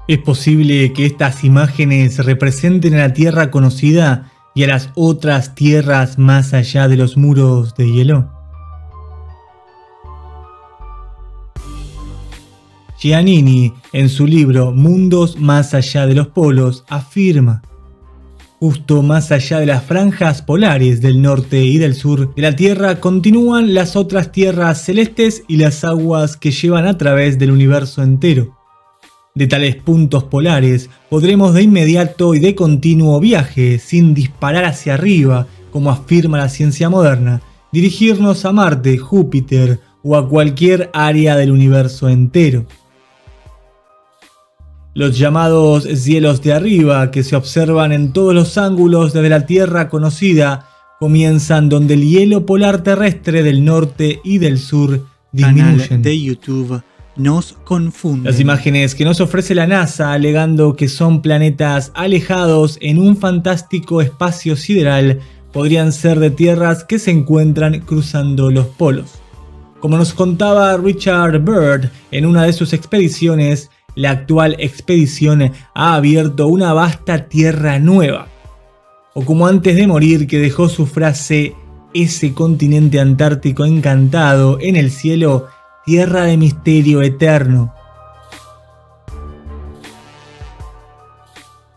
Es posible que estas imágenes representen a la Tierra conocida y a las otras tierras más allá de los muros de hielo. Giannini, en su libro Mundos más allá de los polos, afirma: justo más allá de las franjas polares del norte y del sur de la Tierra continúan las otras tierras celestes y las aguas que llevan a través del universo entero. De tales puntos polares podremos de inmediato y de continuo viaje, sin disparar hacia arriba, como afirma la ciencia moderna, dirigirnos a Marte, Júpiter o a cualquier área del universo entero. Los llamados cielos de arriba, que se observan en todos los ángulos desde la Tierra conocida, comienzan donde el hielo polar terrestre del norte y del sur disminuyen. Canal de YouTube nos confunde. Las imágenes que nos ofrece la NASA alegando que son planetas alejados en un fantástico espacio sideral podrían ser de tierras que se encuentran cruzando los polos. Como nos contaba Richard Byrd en una de sus expediciones, la actual expedición ha abierto una vasta tierra nueva. O como antes de morir, que dejó su frase: ese continente antártico encantado en el cielo, tierra de misterio eterno.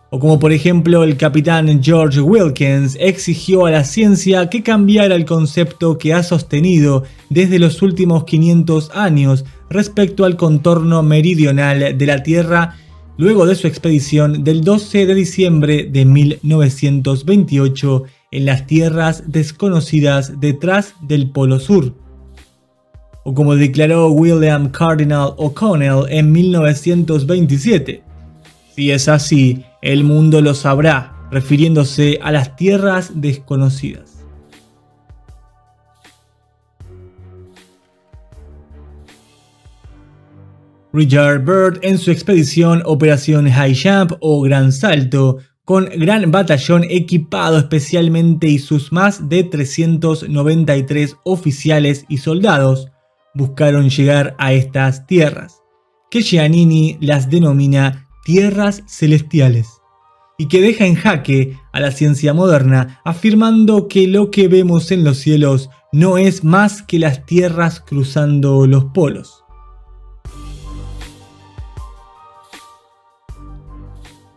O como por ejemplo el capitán George Wilkins exigió a la ciencia que cambiara el concepto que ha sostenido desde los últimos 500 años respecto al contorno meridional de la Tierra, luego de su expedición del 12 de diciembre de 1928 en las tierras desconocidas detrás del Polo Sur. O como declaró William Cardinal O'Connell en 1927, si es así, el mundo lo sabrá, refiriéndose a las tierras desconocidas. Richard Byrd, en su expedición Operación High Jump o Gran Salto, con gran batallón equipado especialmente y sus más de 393 oficiales y soldados, buscaron llegar a estas tierras, que Giannini las denomina tierras celestiales, y que deja en jaque a la ciencia moderna, afirmando que lo que vemos en los cielos no es más que las tierras cruzando los polos.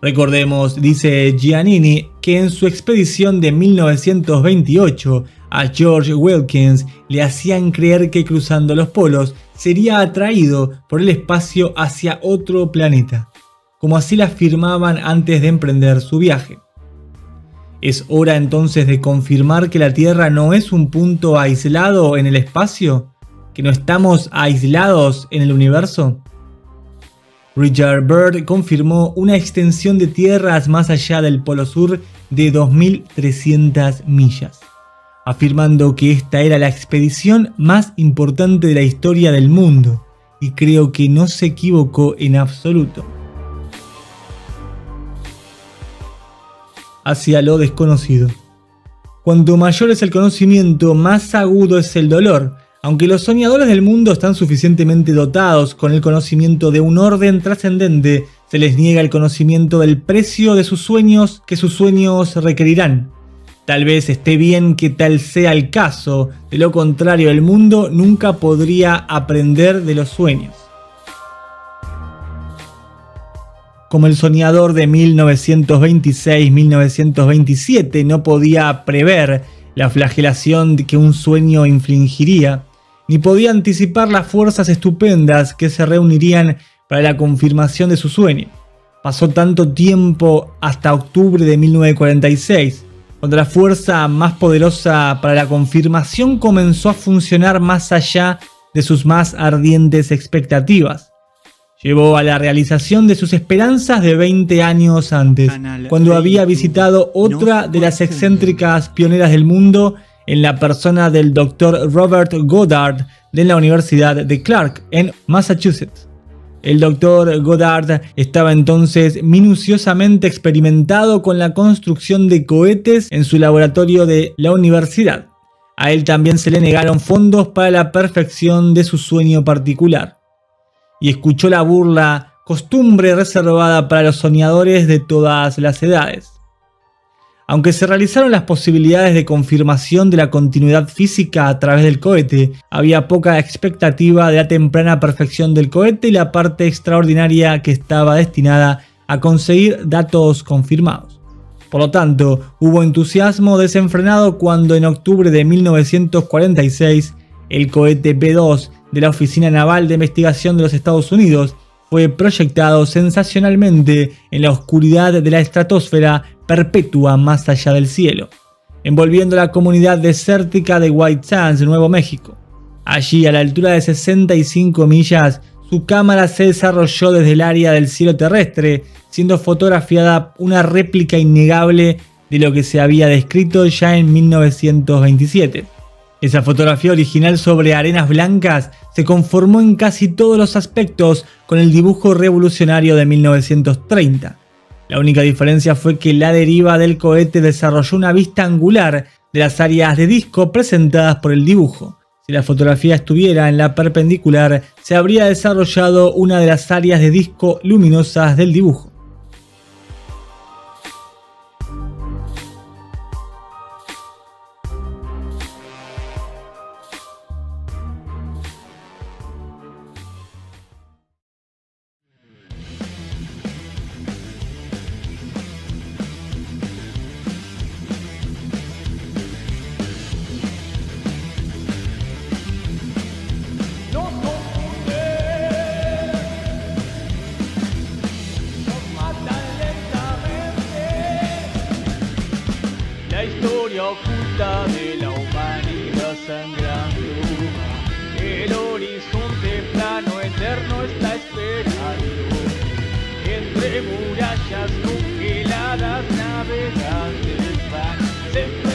Recordemos, dice Giannini, que en su expedición de 1928 a George Wilkins le hacían creer que cruzando los polos sería atraído por el espacio hacia otro planeta, como así lo afirmaban antes de emprender su viaje. ¿Es hora entonces de confirmar que la Tierra no es un punto aislado en el espacio? ¿Que no estamos aislados en el universo? Richard Byrd confirmó una extensión de tierras más allá del Polo Sur de 2.300 millas, afirmando que esta era la expedición más importante de la historia del mundo, y creo que no se equivocó en absoluto. Hacia lo desconocido. Cuanto mayor es el conocimiento, más agudo es el dolor. Aunque los soñadores del mundo están suficientemente dotados con el conocimiento de un orden trascendente, se les niega el conocimiento del precio de sus sueños que sus sueños requerirán. Tal vez esté bien que tal sea el caso, de lo contrario el mundo nunca podría aprender de los sueños. Como el soñador de 1926-1927 no podía prever la flagelación que un sueño infligiría, ni podía anticipar las fuerzas estupendas que se reunirían para la confirmación de su sueño. Pasó tanto tiempo hasta octubre de 1946, cuando la fuerza más poderosa para la confirmación comenzó a funcionar más allá de sus más ardientes expectativas. Llevó a la realización de sus esperanzas de 20 años antes, cuando había visitado otra de las excéntricas pioneras del mundo en la persona del Dr. Robert Goddard de la Universidad de Clark en Massachusetts. El Dr. Goddard estaba entonces minuciosamente experimentado con la construcción de cohetes en su laboratorio de la universidad. A él también se le negaron fondos para la perfección de su sueño particular. Y escuchó la burla costumbre reservada para los soñadores de todas las edades. Aunque se realizaron las posibilidades de confirmación de la continuidad física a través del cohete, había poca expectativa de la temprana perfección del cohete y la parte extraordinaria que estaba destinada a conseguir datos confirmados. Por lo tanto, hubo entusiasmo desenfrenado cuando en octubre de 1946 el cohete B-2 de la Oficina Naval de Investigación de los Estados Unidos fue proyectado sensacionalmente en la oscuridad de la estratosfera perpetua más allá del cielo, envolviendo la comunidad desértica de White Sands, Nuevo México. Allí, a la altura de 65 millas, su cámara se desarrolló desde el área del cielo terrestre, siendo fotografiada una réplica innegable de lo que se había descrito ya en 1927. Esa fotografía original sobre arenas blancas se conformó en casi todos los aspectos con el dibujo revolucionario de 1930. La única diferencia fue que la deriva del cohete desarrolló una vista angular de las áreas de disco presentadas por el dibujo. Si la fotografía estuviera en la perpendicular, se habría desarrollado una de las áreas de disco luminosas del dibujo. La historia oculta de la humanidad sangrando, el horizonte plano eterno está esperando. Entre murallas congeladas navegantes van.